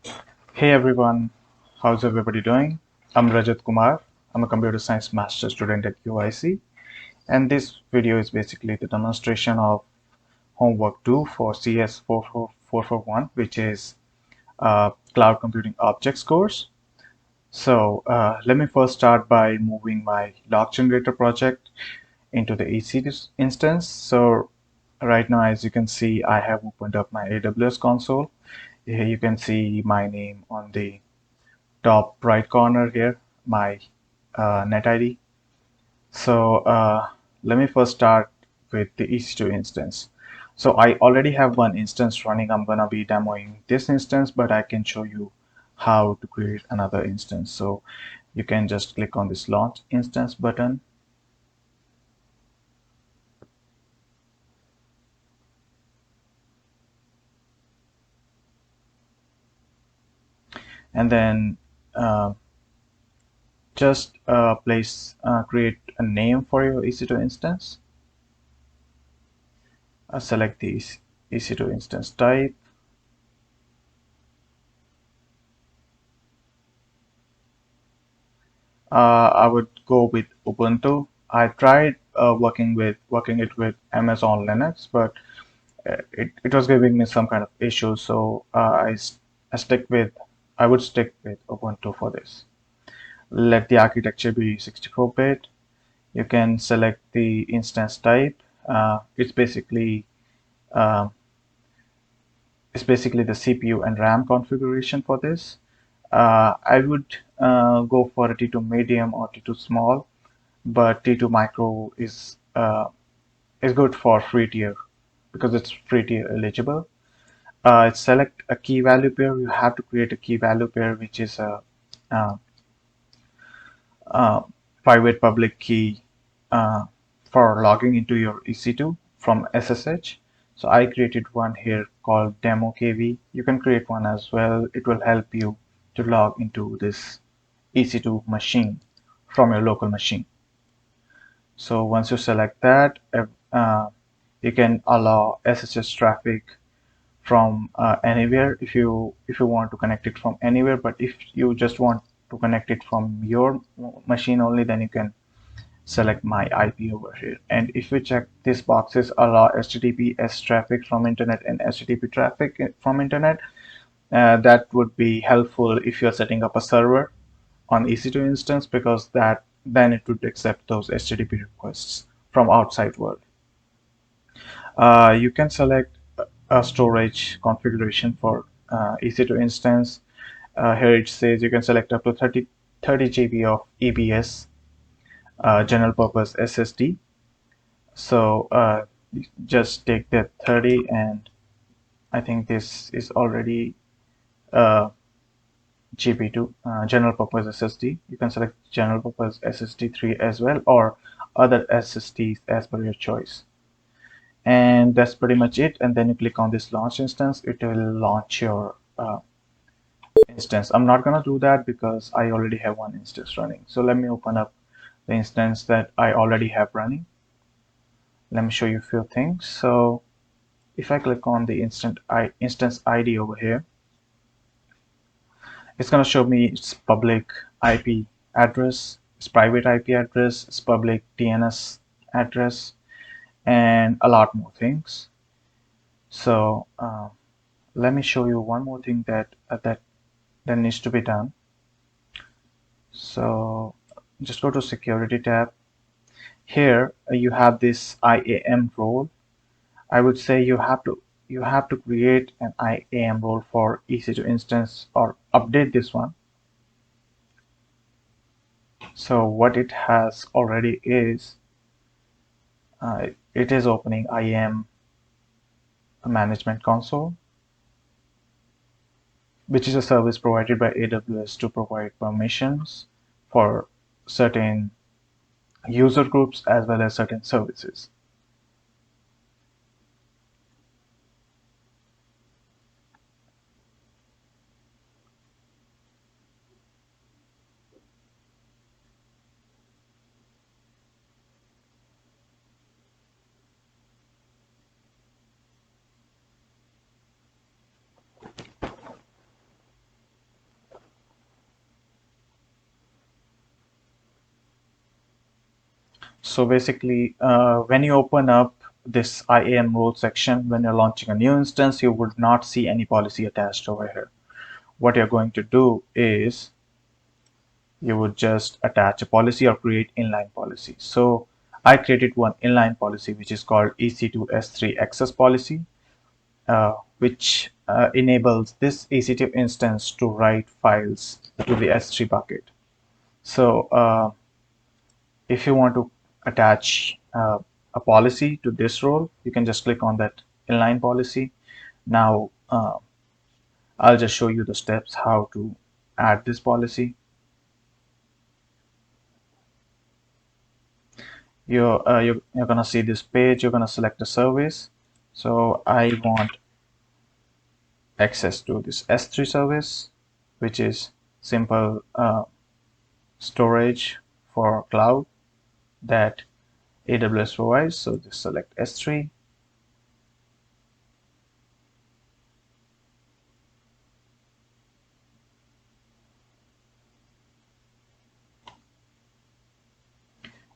Hey everyone, how's everybody doing? I'm Rajat Kumar. I'm a computer science master student at UIC, and this video is basically the demonstration of homework 2 for CS-441, which is Cloud Computing Objects course. So let me first start by moving my log generator project into the EC2 instance. So right now, as you can see, I have opened up my AWS console. Here you can see my name on the top right corner here, my net ID. So let me first start with the EC2 instance. So I already have one instance running. I'm gonna be demoing this instance, but I can show you how to create another instance. So you can just click on this launch instance button. And then uh, just create a name for your EC2 instance. Select the EC2 instance type. I would go with Ubuntu. I tried working it with Amazon Linux, but it was giving me some kind of issue. So I stick with I would stick with Ubuntu for this. Let the architecture be 64-bit. You can select the instance type. It's basically uh, the CPU and RAM configuration for this. I would go for a T2 medium or T2 small, but T2 micro is good for free tier because it's free tier eligible. Select a key value pair. You have to create a key value pair, which is a, uh, uh, private public key for logging into your EC2 from SSH. So I created one here called demo KV. You can create one as well. It will help you to log into this EC2 machine from your local machine. So once you select that, you can allow SSH traffic from anywhere if you want to connect it from anywhere. But if you just want to connect it from your machine only, then you can select my IP over here. And if you check these boxes, allow HTTPS traffic from internet and HTTP traffic from internet, that would be helpful if you're setting up a server on EC2 instance, because that then it would accept those HTTP requests from outside world. You can select a storage configuration for EC2 instance. Here it says you can select up to 30 GB of EBS, general purpose SSD. So just take that 30, and I think this is already GB2 general purpose SSD. You can select general purpose SSD 3 as well, or other SSDs as per your choice. And that's pretty much it. And then you click on this launch instance. It will launch your instance. I'm not gonna do that because I already have one instance running. So let me open up the instance that I already have running. Let me show you a few things. So if I click on the instance ID over here, it's gonna show me its public IP address, its private IP address, its public DNS address, and a lot more things. So let me show you one more thing that needs to be done. So just go to security tab. Here you have this IAM role. I would say you have to create an IAM role for EC2 instance or update this one. So what it has already is it is opening IAM management console, which is a service provided by AWS to provide permissions for certain user groups as well as certain services. So basically, when you open up this IAM role section, when you're launching a new instance, you would not see any policy attached over here. What you're going to do is you would just attach a policy or create inline policy. So I created one inline policy which is called EC2 S3 access policy, which enables this EC2 instance to write files to the S3 bucket. So if you want to attach a policy to this role, you can just click on that inline policy. Now I'll just show you the steps how to add this policy. You're gonna see this page. You're gonna select a service. So I want access to this S3 service, which is simple storage for cloud that AWS provides. So just select S3.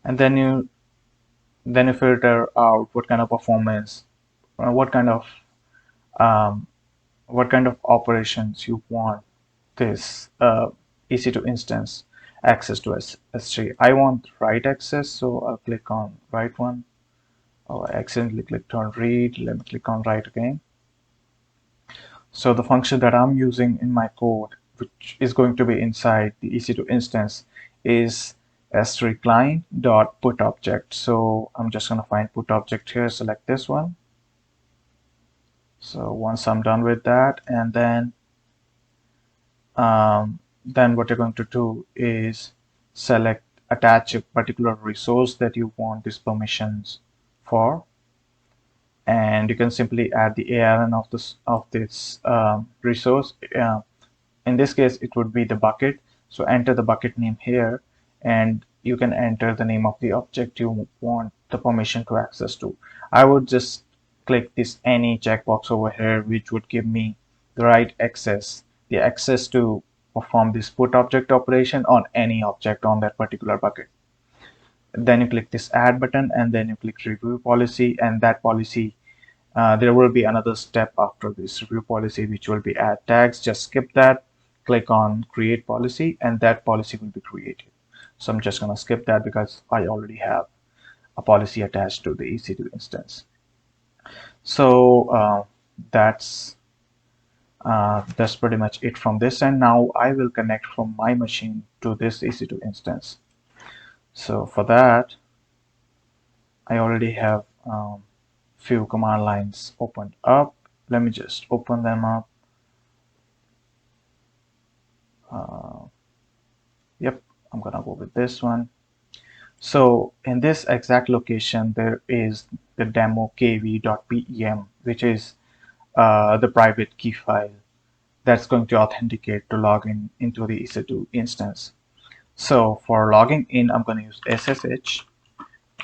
And then you filter out what kind of performance, what kind of operations you want this EC2 instance access to S3. I want write access, so I'll click on write one. Oh, I accidentally clicked on read. Let me click on write again. So the function that I'm using in my code, which is going to be inside the EC2 instance, is S3 client dot put object. So I'm just going to find put object here, select this one. So once I'm done with that, and then what you're going to do is select attach a particular resource that you want these permissions for, and you can simply add the ARN of this resource. In this case, it would be the bucket. So enter the bucket name here, and you can enter the name of the object you want the permission to access to. I would just click this any checkbox over here, which would give me the right access, the access to perform this put object operation on any object on that particular bucket. Then you click this add button, and then you click review policy, and that policy, there will be another step after this review policy, which will be add tags. Just skip that, click on create policy, and that policy will be created. So I'm just going to skip that because I already have a policy attached to the EC2 instance. So that's pretty much it from this. And now I will connect from my machine to this EC2 instance. So for that, I already have few command lines opened up. Let me just open them up. Yep, I'm gonna go with this one. So in this exact location, there is the demo kv.pem, which is the private key file that's going to authenticate to log in into the EC2 instance. So for logging in, I'm going to use SSH,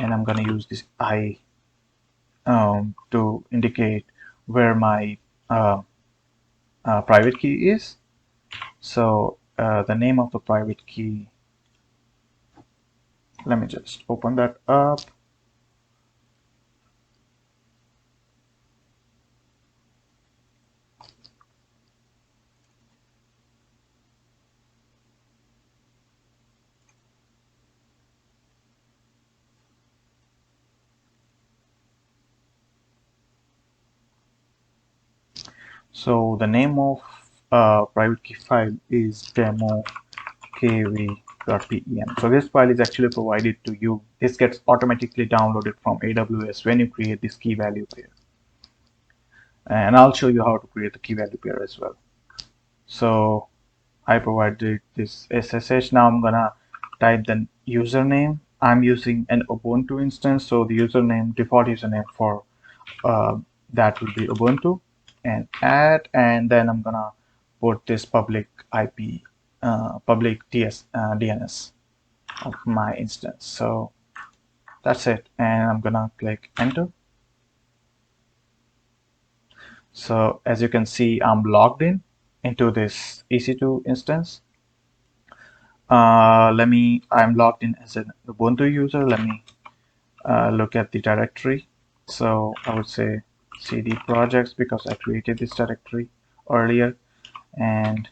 and I'm going to use this I to indicate where my private key is. So the name of the private key, let me just open that up. So the name of private key file is demo kv.pem. So this file is actually provided to you. This gets automatically downloaded from AWS when you create this key value pair. And I'll show you how to create the key value pair as well. So I provided this SSH. Now I'm gonna type the username. I'm using an Ubuntu instance, so the username, default username for that will be Ubuntu, and add, and then I'm gonna put this public IP, public DNS of my instance. So that's it, and I'm gonna click enter. So as you can see, I'm logged in into this EC2 instance. I'm logged in as an Ubuntu user. Let me look at the directory. So I would say cd projects because I created this directory earlier, and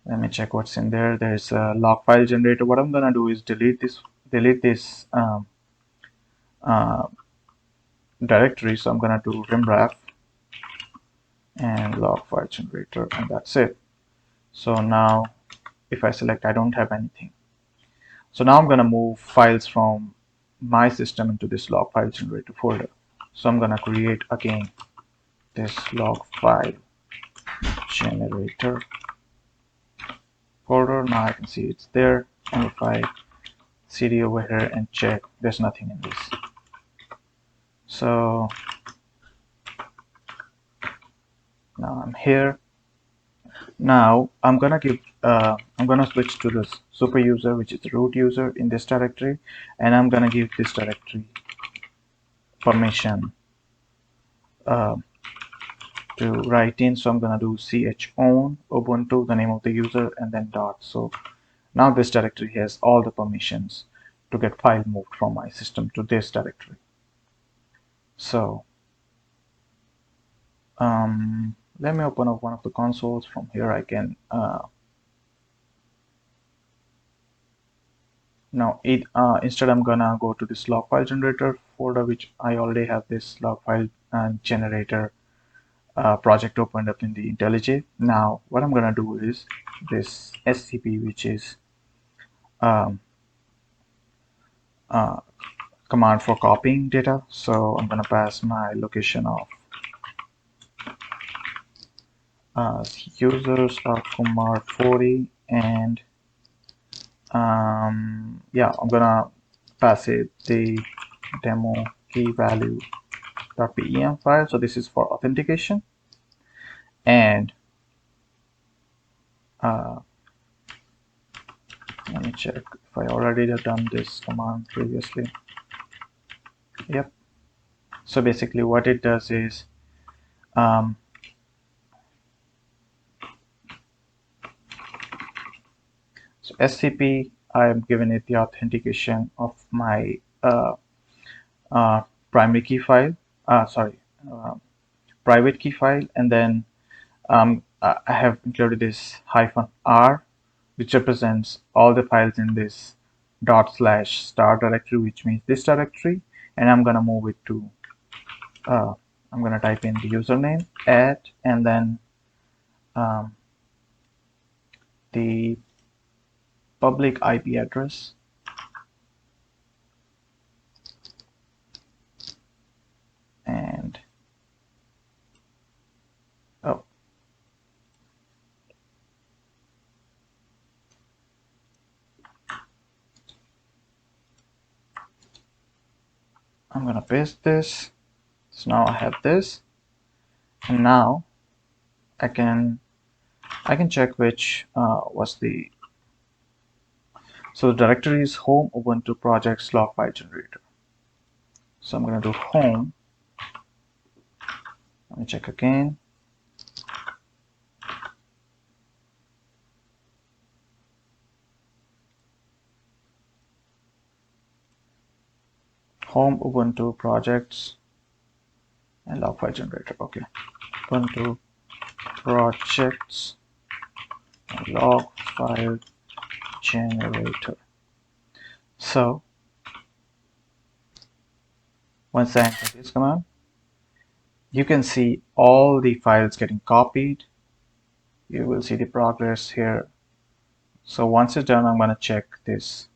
let me check what's in there. There's a log file generator. What I'm gonna do is delete this uh, directory. So I'm gonna do rimraf and log file generator, and that's it. So now if I select, I don't have anything. So now I'm gonna move files from my system into this log file generator folder. So I'm gonna create again this log file generator folder. Now I can see it's there, and if I cd over here and check, there's nothing in this. So now I'm here. Now I'm gonna switch to this super user, which is the root user in this directory, and I'm gonna give this directory permission uh, to write in. So I'm gonna do chown ubuntu, the name of the user, and then dot. So now this directory has all the permissions to get file moved from my system to this directory. So let me open up one of the consoles. From here I can now instead I'm gonna go to this log file generator folder, which I already have this log file generator project opened up in the IntelliJ. Now what I'm gonna do is this scp, which is um, command for copying data. So I'm gonna pass my location of users are Kumar 40, and yeah, I'm gonna pass it the demo key value .pem file. So this is for authentication, and let me check if I already have done this command previously. Yep. So basically what it does is so scp, I'm giving it the authentication of my primary key file, private key file, and then I have included this -r, which represents all the files in this /star directory, which means this directory, and I'm gonna move it to I'm gonna type in the username and then the public IP address, and oh, I'm gonna paste this. So now I have this, and now I can check which was the so the directory is home ubuntu projects log file generator. So I'm gonna do home. Let me check again. Home ubuntu projects and log file generator. Okay, ubuntu projects and log file generator. So once I enter this command, you can see all the files getting copied. You will see the progress here. So once it's done, I'm going to check this.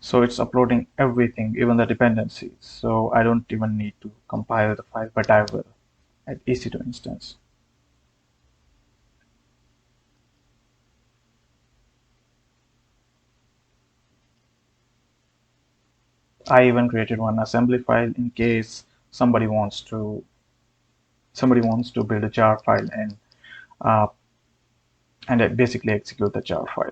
So it's uploading everything, even the dependencies. So I don't even need to compile the file, but I will at EC2 instance. I even created one assembly file in case somebody wants to build a jar file uh, and basically execute the jar file.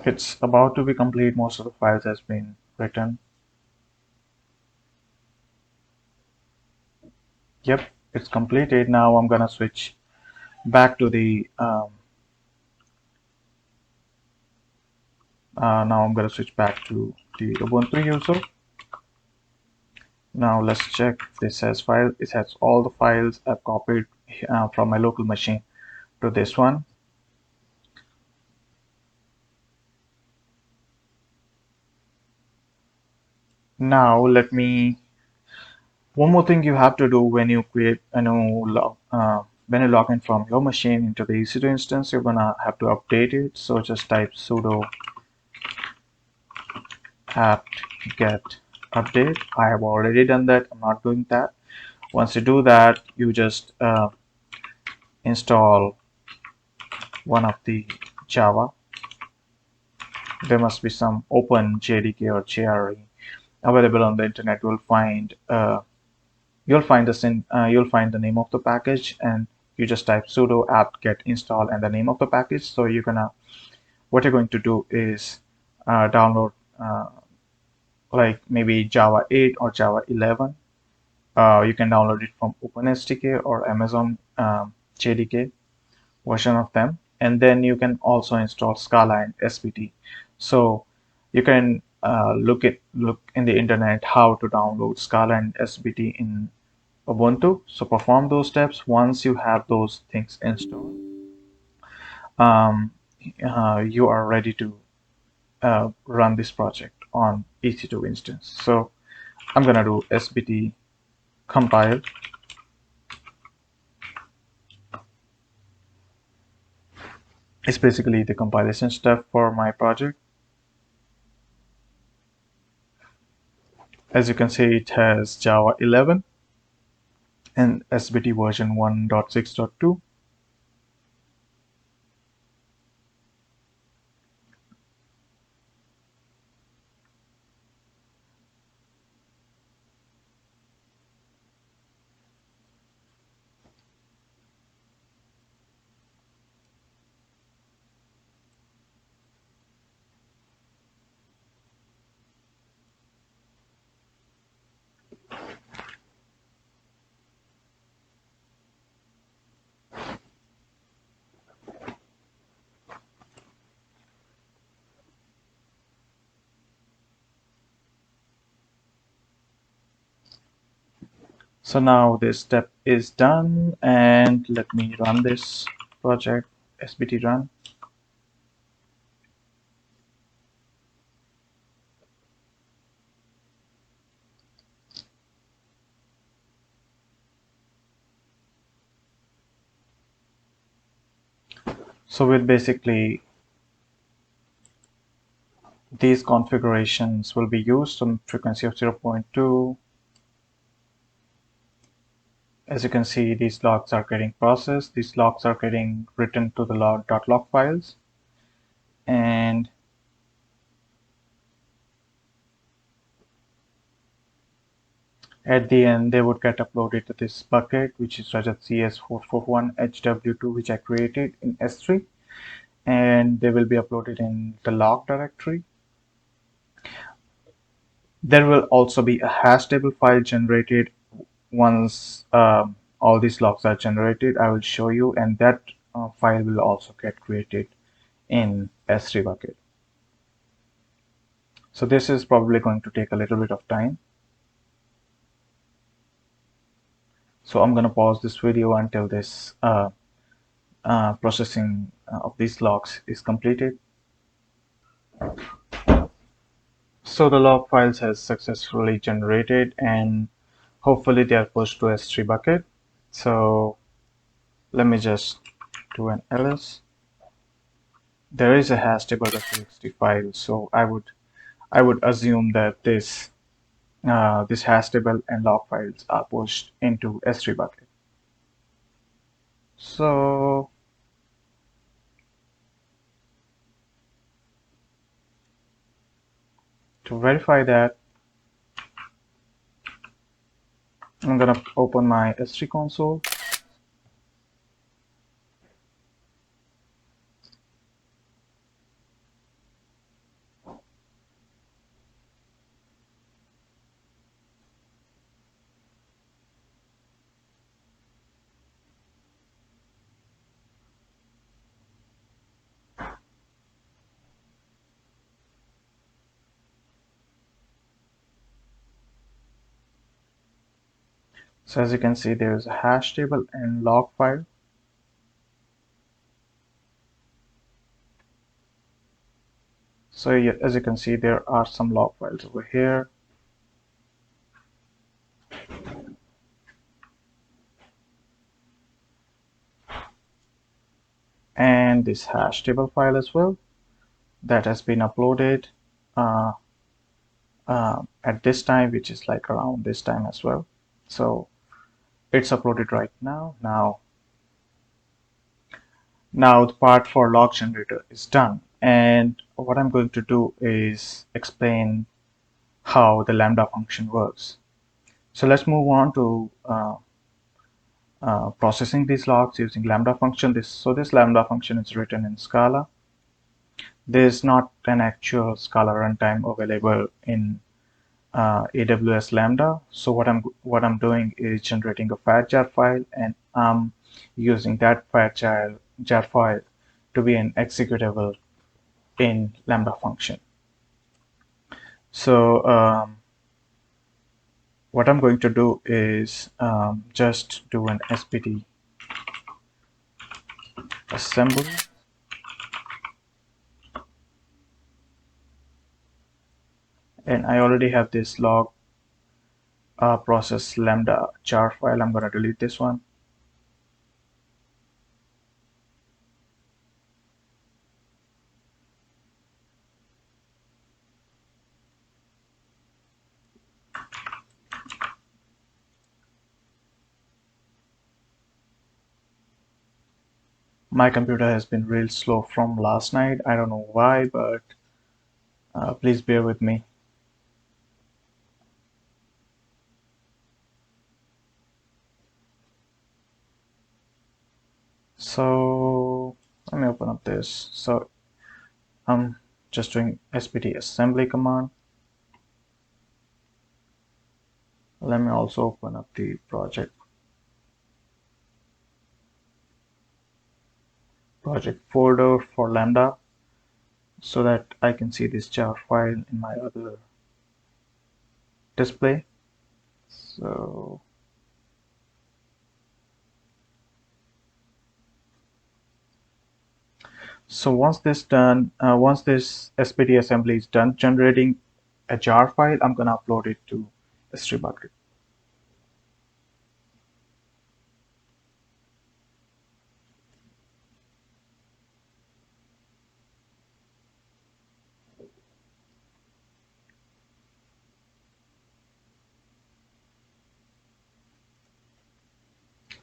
It's about to be complete. Most of the files has been written. Yep, it's completed. Now I'm gonna switch back to the Ubuntu user. Now let's check if this has file. It has all the files I've copied from my local machine to this one. Now one more thing you have to do when you create a new when you log in from your machine into the EC2 instance, you're gonna have to update it. So just type sudo apt-get update. I have already done that. I'm not doing that. Once you do that, you just install one of the Java. There must be some open JDK or JRE available on the internet. You'll find the name of the package, and you just type sudo apt-get install and the name of the package. So what you're going to do is download like maybe Java 8 or Java 11. You can download it from OpenSDK or Amazon JDK version of them, and then you can also install Scala and SBT. So you can look in the internet how to download Scala and SBT in Ubuntu. So perform those steps. Once you have those things installed, you are ready to run this project on EC2 instance. So I'm gonna do SBT compile. It's basically the compilation step for my project. As you can see, it has Java 11 and SBT version 1.6.2. So now this step is done, and let me run this project, SBT run. So with basically these configurations will be used, some frequency of 0.2. As you can see, these logs are getting processed. These logs are getting written to the log files, and at the end they would get uploaded to this bucket, which is Rajat CS-441 HW2, which I created in S3, and they will be uploaded in the log directory. There will also be a hash table file generated once all these logs are generated. I will show you, and that file will also get created in S3 bucket. So this is probably going to take a little bit of time. So I'm going to pause this video until this processing of these logs is completed. So the log files has successfully generated, and hopefully they are pushed to S3 bucket. So let me just do an ls. There is a hash table.txt file, so I would assume that this this hash table and log files are pushed into S3 bucket. So to verify that, I'm gonna open my S3 console. So as you can see, there is a hash table and log file. So as you can see, there are some log files over here. And this hash table file as well that has been uploaded uh, at this time, which is like around this time as well. So it's uploaded right now. Now the part for log generator is done, and what I'm going to do is explain how the Lambda function works. So let's move on to processing these logs using Lambda function. This Lambda function is written in Scala. There's not an actual Scala runtime available in AWS Lambda. So what I'm doing is generating a fat jar file, and I'm using that fat jar file to be an executable in Lambda function. So what I'm going to do is just do an SPT assembly. And I already have this log process Lambda jar file. I'm going to delete this one. My computer has been real slow from last night. I don't know why, but please bear with me. So let me open up this. So I'm just doing SPT assembly command. Let me also open up the project folder for Lambda so that I can see this jar file in my other display. So once this SPT assembly is done generating a jar file, I'm gonna upload it to S3 bucket.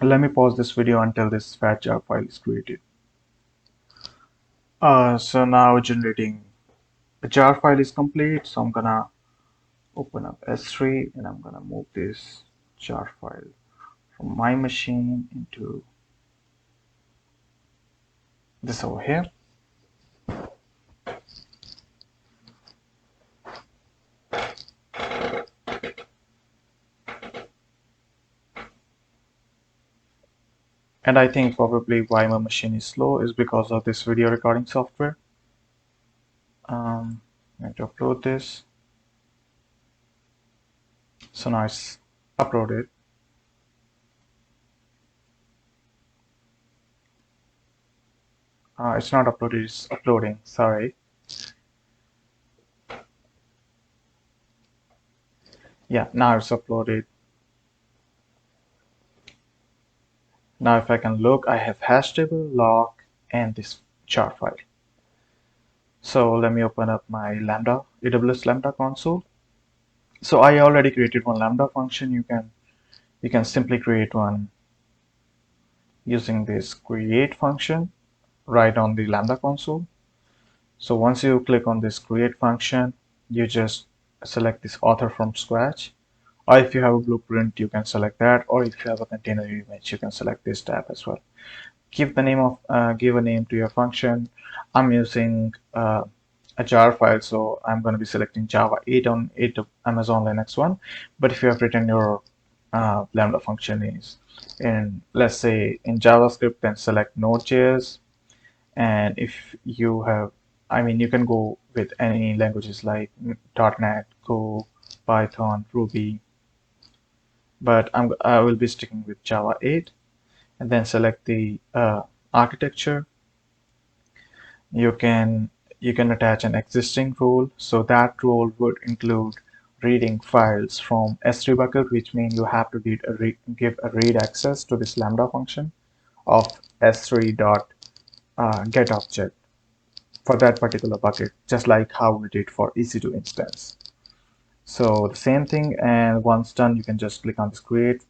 Let me pause this video until this fat jar file is created. So now generating the jar file is complete. So I'm gonna open up S3 and I'm gonna move this jar file from my machine into this over here. And I think probably why my machine is slow is because of this video recording software. I'm going to upload this. So now it's uploaded. It's not uploaded, it's uploading, sorry. Yeah, now it's uploaded. Now if I can look, I have hash table, log, and this jar file. So let me open up my Lambda, AWS Lambda console. So I already created one Lambda function. You can simply create one using this create function right on the Lambda console. So once you click on this create function, you just select this author from scratch, or if you have a blueprint, you can select that, or if you have a container image, you can select this tab as well. Give a name to your function. I'm using a jar file, so I'm going to be selecting Java 8 on 8 of Amazon Linux one. But if you have written your Lambda function is in, let's say, in JavaScript, then select Node.js. And if you have, I mean, you can go with any languages like .NET, Go, Python, Ruby, but I will be sticking with Java 8. And then select the architecture. You can attach an existing role, so that role would include reading files from S3 bucket, which means you have to give a read access to this Lambda function of S3 dot get object for that particular bucket, just like how we did for EC2 instance. So the same thing, and once done, you can just click on this create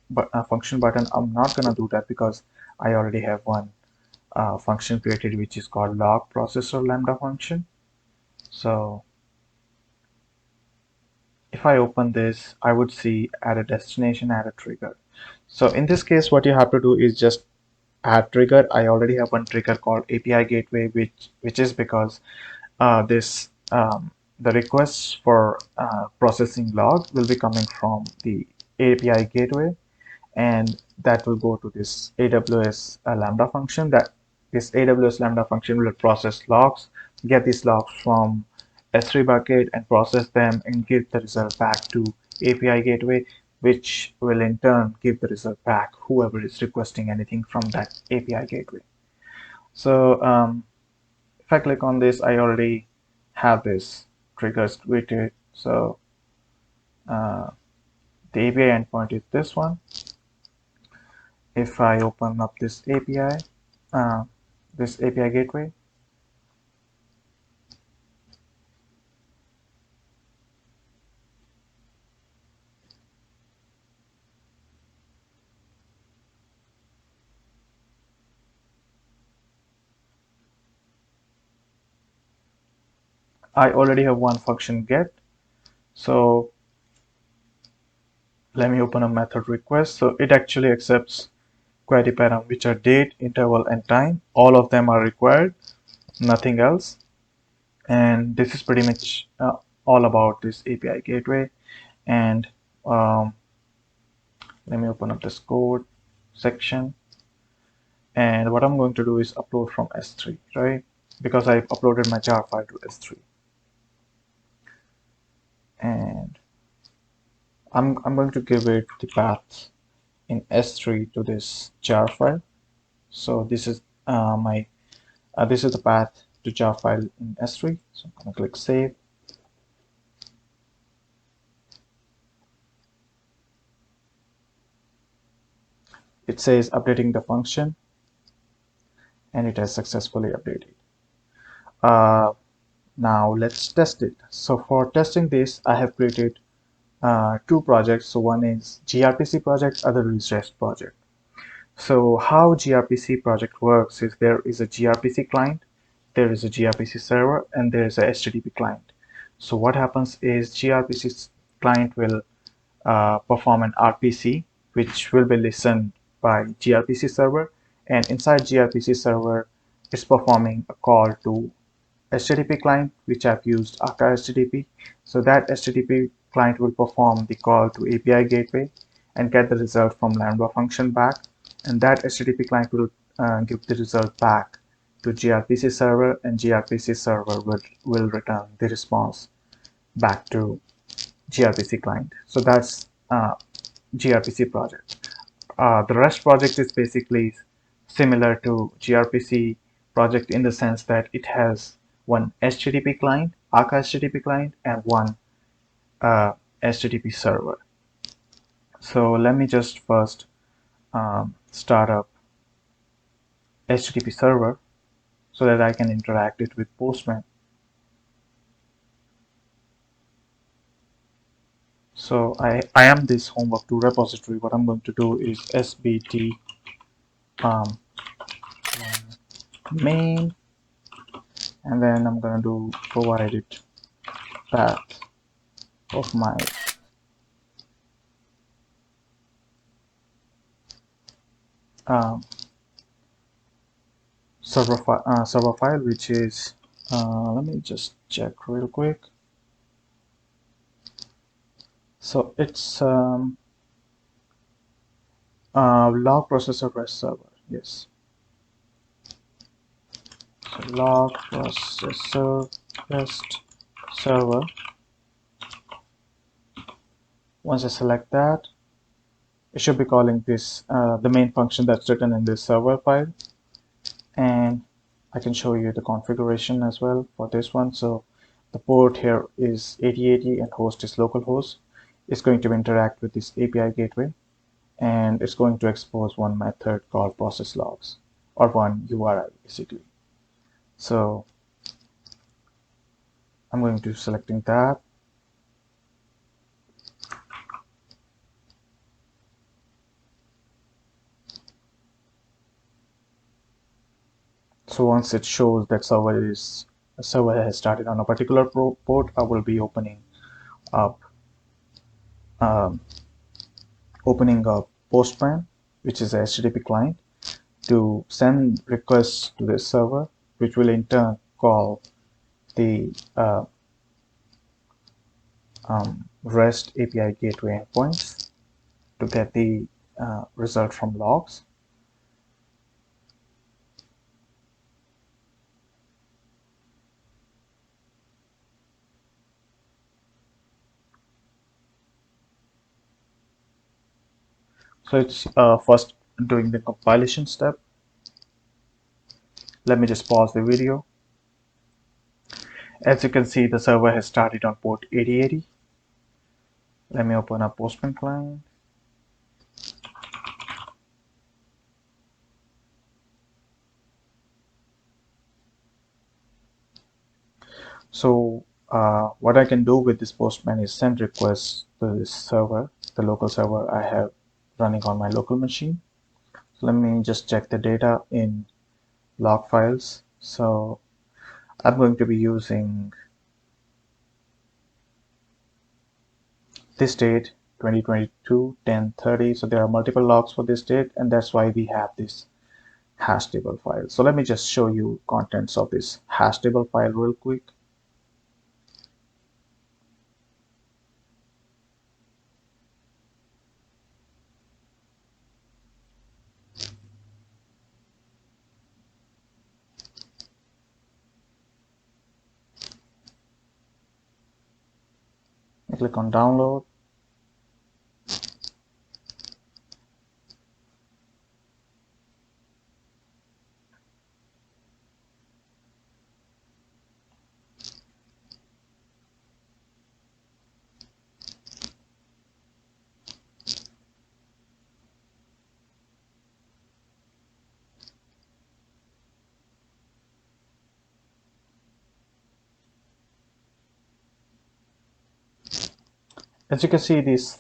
function button. I'm not gonna do that because I already have one function created, which is called log processor Lambda function. So if I open this, I would see add a destination, add a trigger. So in this case, what you have to do is just add trigger. I already have one trigger called API gateway, which is because this the requests for processing log will be coming from the API gateway, and that will go to this AWS Lambda function. That this AWS Lambda function will process logs, get these logs from S3 bucket and process them and give the result back to API gateway, which will in turn give the result back whoever is requesting anything from that API gateway. So if I click on this, I already have this triggers created. So uh, the API endpoint is this one. If I open up this API gateway, I already have one function get. So let me open a method request. So it actually accepts query param, which are date, interval, and time. All of them are required, nothing else. And this is pretty much all about this API gateway. And um, let me open up this code section. And what I'm going to do is upload from S3, right? Because I've uploaded my jar file to S3. And I'm going to give it the path in S3 to this jar file. So this is this is the path to jar file in S3. So I'm going to click save. It says updating the function, and it has successfully updated. Now let's test it. So for testing this, I have created two projects. So one is gRPC project, other is REST project. So how gRPC project works is there is a gRPC client, there is a gRPC server, and there is a HTTP client. So what happens is gRPC client will perform an RPC, which will be listened by gRPC server, and inside gRPC server is performing a call to HTTP client, which I've used Akka HTTP. So that HTTP client will perform the call to API gateway and get the result from Lambda function back. And that HTTP client will give the result back to gRPC server, and gRPC server will return the response back to gRPC client. So that's gRPC project. The REST project is basically similar to gRPC project in the sense that it has one HTTP client, Akka HTTP client, and one HTTP server. So let me just first start up HTTP server so that I can interact it with Postman. So I am this homework to repository. What I'm going to do is sbt main, and then I'm going to do provided path of my um, server file, which is let me just check real quick. So it's log processor rest server. Yes, so log processor rest server. Once I select that, it should be calling this the main function that's written in this server file, and I can show you the configuration as well for this one. So the port here is 8080 and host is localhost. It's going to interact with this API gateway, and it's going to expose one method called process logs, or one URI basically. So I'm going to selecting that. So once it shows that server has started on a particular port, I will be opening up um, Postman, which is a HTTP client, to send requests to this server, which will in turn call the REST API gateway endpoints to get the result from logs. So it's first doing the compilation step. Let me just pause the video. As you can see, the server has started on port 8080. Let me open up Postman client. So what I can do with this Postman is send requests to this server, the local server I have running on my local machine. So let me just check the data in log files. So I'm going to be using this date 2022-10-30. So there are multiple logs for this date, and that's why we have this hash table file. So let me just show you contents of this hash table file real quick. I click on download. As you can see, this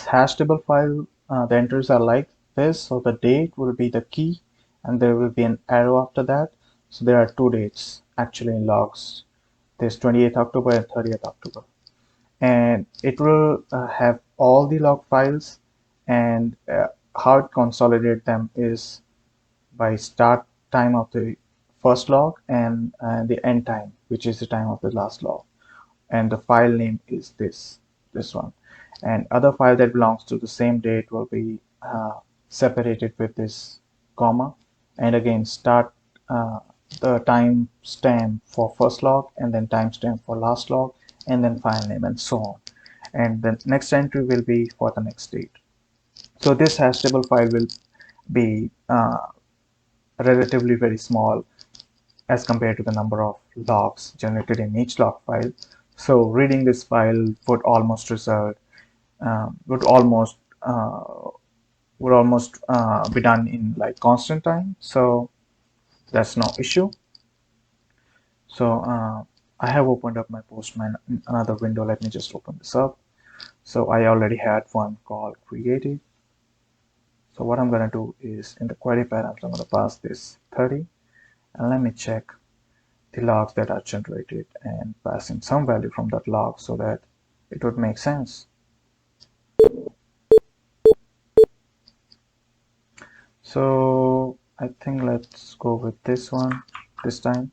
hash table file, the entries are like this. So the date will be the key, and there will be an arrow after that. So there are two dates actually in logs. There's 28th October and 30th October. And it will have all the log files, and how it consolidate them is by start time of the first log and the end time, which is the time of the last log, and the file name is this one, and other file that belongs to the same date will be separated with this comma, and again start the time stamp for first log, and then timestamp for last log, and then file name, and so on. And the next entry will be for the next date. So this hash table file will be relatively very small as compared to the number of logs generated in each log file. So reading this file would almost result would almost be done in like constant time. So that's no issue. So I have opened up my Postman in another window. Let me just open this up. So I already had one call created. So what I'm going to do is in the query parameters, I'm going to pass this 30, and let me check the logs that are generated and pass in some value from that log so that it would make sense. So I think let's go with this one this time.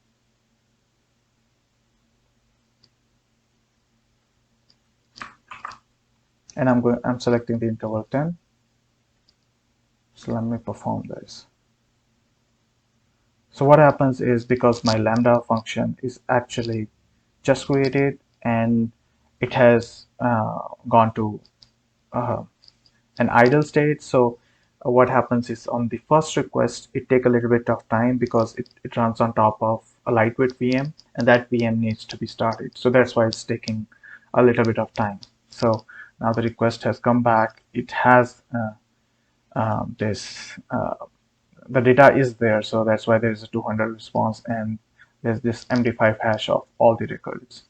And I'm selecting the interval 10. So let me perform this. So what happens is, because my Lambda function is actually just created and it has gone to uh, an idle state. So what happens is, on the first request, it takes a little bit of time because it runs on top of a lightweight VM, and that VM needs to be started. So that's why it's taking a little bit of time. So now the request has come back. It has this the data is there, so that's why there's a 200 response, and there's this MD5 hash of all the records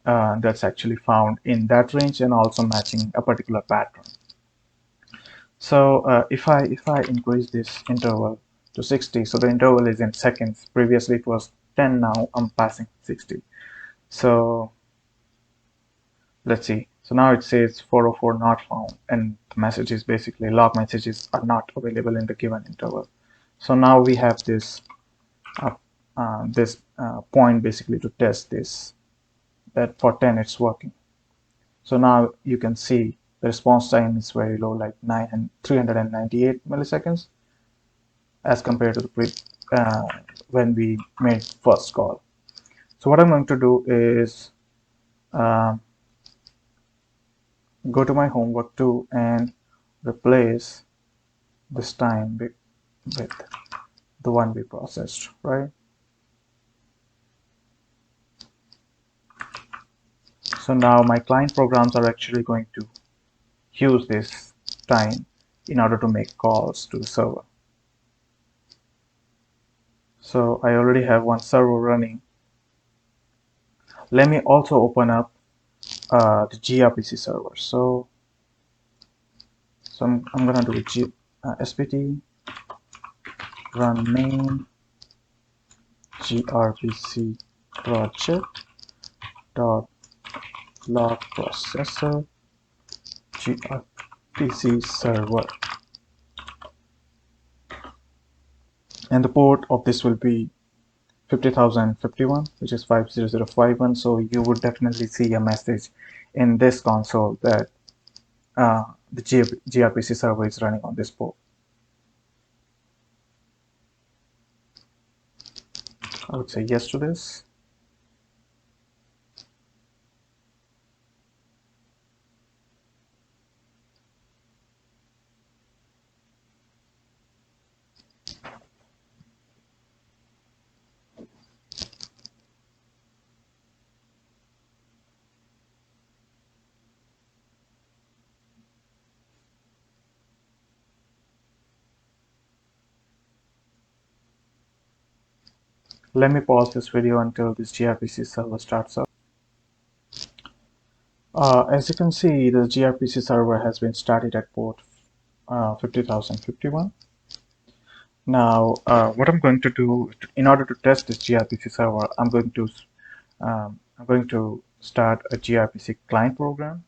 that's actually found in that range and also matching a particular pattern. So if I increase this interval to 60, so the interval is in seconds. Previously it was 10, now I'm passing 60. So let's see. So now it says 404 not found, and the message is basically log messages are not available in the given interval. So now we have this point basically to test this, that for 10 it's working. So now you can see the response time is very low, like 398 milliseconds as compared to the when we made first call. So what I'm going to do is go to my homework 2 and replace this time with the one we processed, right? So now my client programs are actually going to use this time in order to make calls to the server. So I already have one server running. Let me also open up the gRPC server. So I'm gonna do spt run main gRPC project dot log processor gRPC server, and the port of this will be 50,051, which is 50051. So you would definitely see a message in this console that the gRPC server is running on this port. I would say yes to this. Let me pause this video until this gRPC server starts up. As you can see, the gRPC server has been started at port 50,051. Now, what I'm going to do in order to test this gRPC server, I'm going to start a gRPC client program.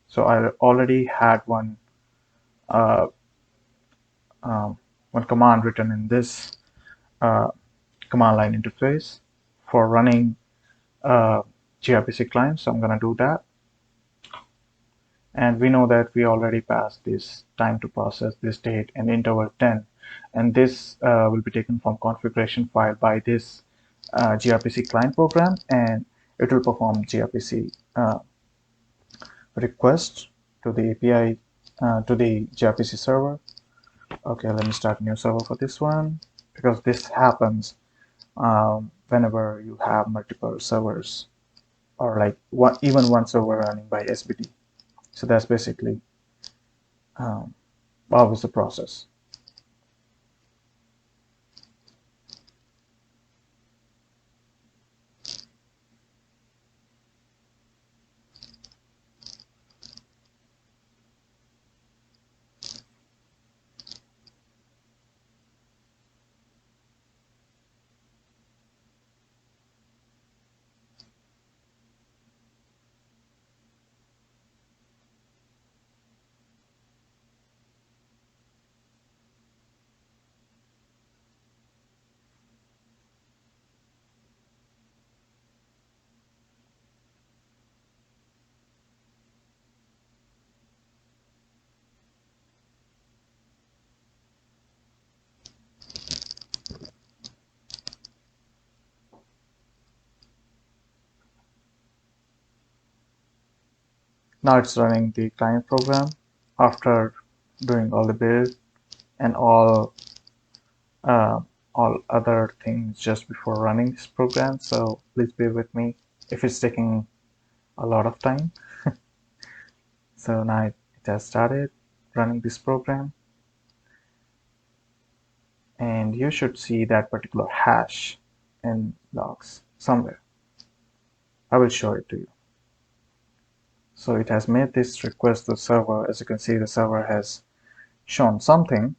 So I already had one one command written in this command line interface for running gRPC client. So I'm going to do that. And we know that we already passed this time to process, this date, and interval 10. And this will be taken from configuration file by this gRPC client program, and it will perform gRPC request to the API, to the gRPC server. Okay, let me start a new server for this one, because this happens whenever you have multiple servers, or like even one server running by SBT. So that's basically always the process. Now it's running the client program after doing all the build and uh, all other things just before running this program. So please bear with me if it's taking a lot of time. So now it has started running this program, and you should see that particular hash in logs somewhere. I will show it to you. So it has made this request to the server. As you can see, the server has shown something.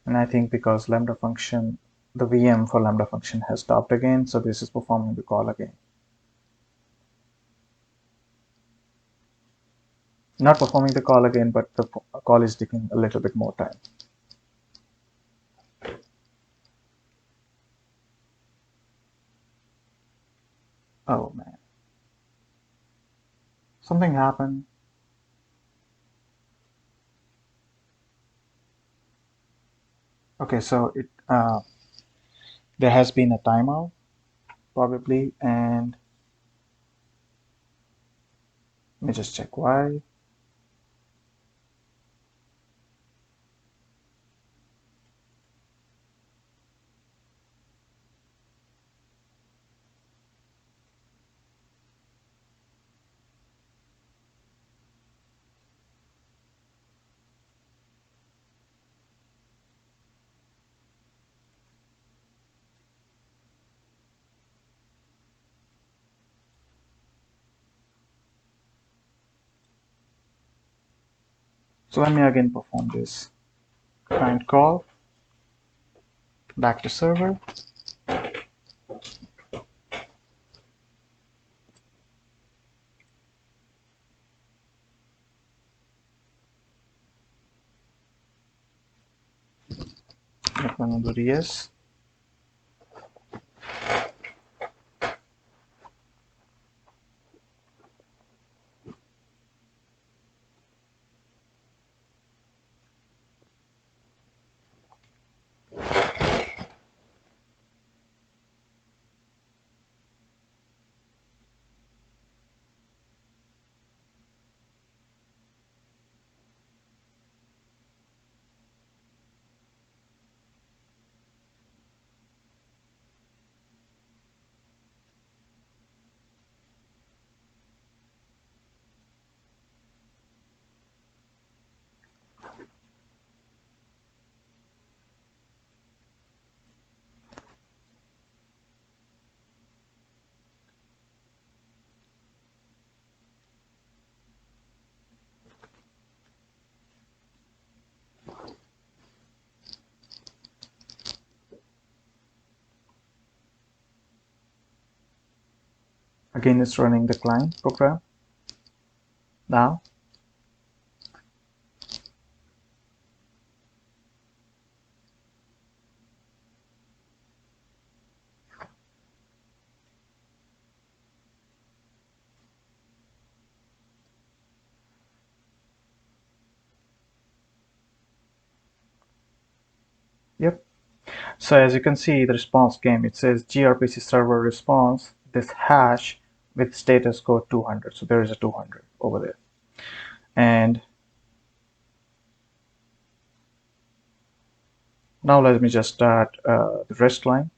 And I think because Lambda function, the VM for Lambda function has stopped again, so this is performing the call again. Not performing the call again, but the call is taking a little bit more time. Oh man. Something happened. Okay, so there has been a timeout probably, and let me just check why. So let me again perform this client call back to server. Another yes. Again, it's running the client program now. Yep. So as you can see, the response came. It says gRPC server response, this hash with status code 200. So there is a 200 over there. And now let me just start the REST line,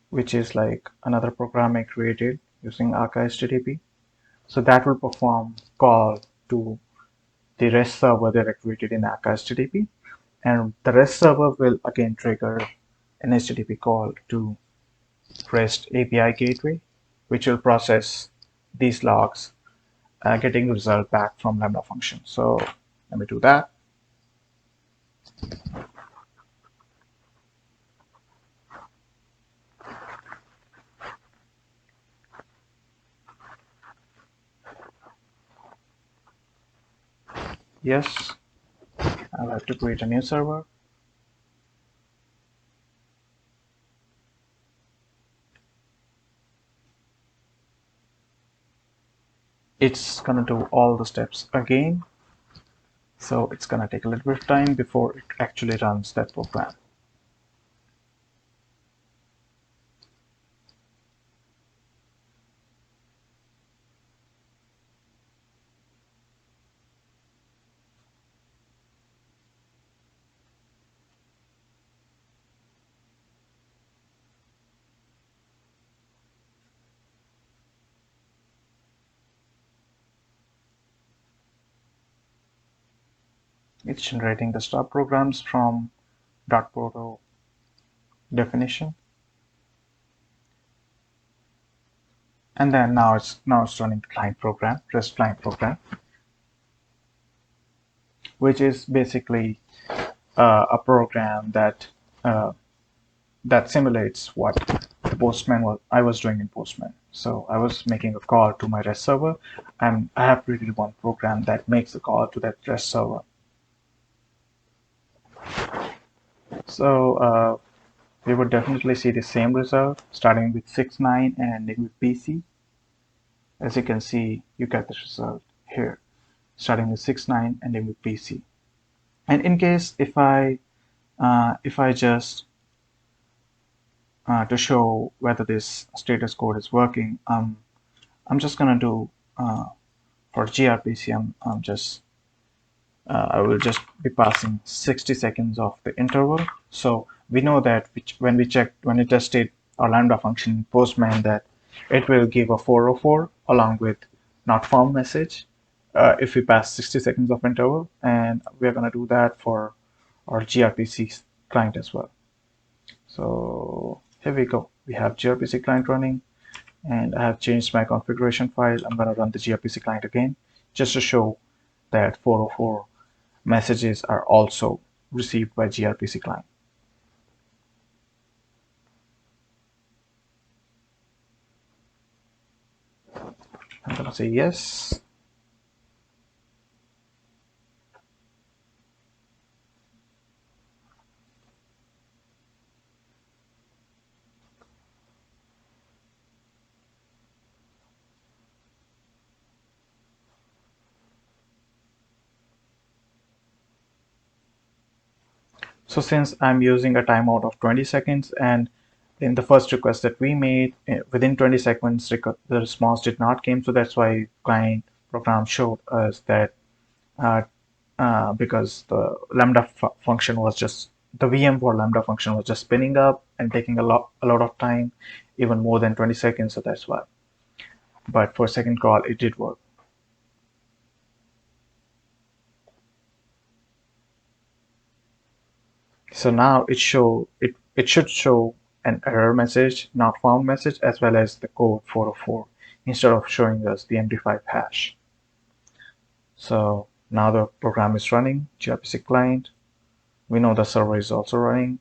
which is like another program I created using Arca HTTP. So that will perform call to the REST server that I created in Arca HTTP. And the REST server will again trigger an HTTP call to REST API gateway, which will process these logs, getting the result back from Lambda function. So let me do that. Yes, I'll have to create a new server. it's gonna do all the steps again. So it's gonna take a little bit of time before it actually runs that program. It's generating the start programs from .proto definition, and then now it's running the client program, REST client program, which is basically a program that that simulates what I was doing in Postman. So I was making a call to my REST server, and I have created one program that makes a call to that REST server. So we would definitely see the same result starting with 6.9 and ending with PC. As you can see, you get this result here, starting with 6.9 and ending with PC. And in case if I just to show whether this status code is working, I'm just gonna do for gRPC. I will just be passing 60 seconds of the interval. So we know that when we tested our Lambda function in Postman, that it will give a 404 along with not found message if we pass 60 seconds of interval, and we're going to do that for our gRPC client as well. So here we go. We have gRPC client running, and I have changed my configuration file. I'm going to run the gRPC client again just to show that 404 messages are also received by gRPC client. I'm going to say yes. So since I'm using a timeout of 20 seconds, and in the first request that we made, within 20 seconds, the response did not came. So that's why client program showed us that because the Lambda function was just, the VM for Lambda function was just spinning up and taking a lot of time, even more than 20 seconds. So that's why. But for second call, it did work. So now it should show an error message, not found message, as well as the code 404 instead of showing us the MD5 hash. So now the program is running, gRPC client. We know the server is also running,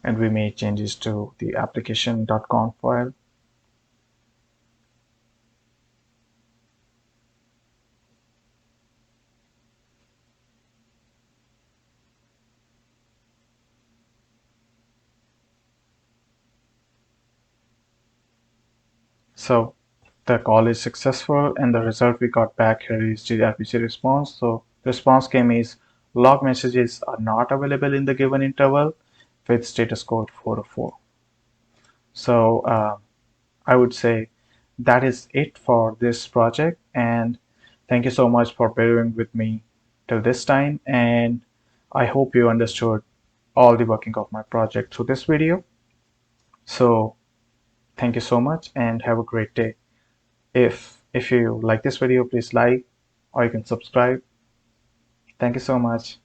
and we made changes to the application.conf file. So the call is successful, and the result we got back here is gRPC response. So the response came is log messages are not available in the given interval with status code 404. So I would say that is it for this project, and thank you so much for bearing with me till this time, and I hope you understood all the working of my project through this video. So thank you so much and have a great day. If you like this video, please like, or you can subscribe. Thank you so much.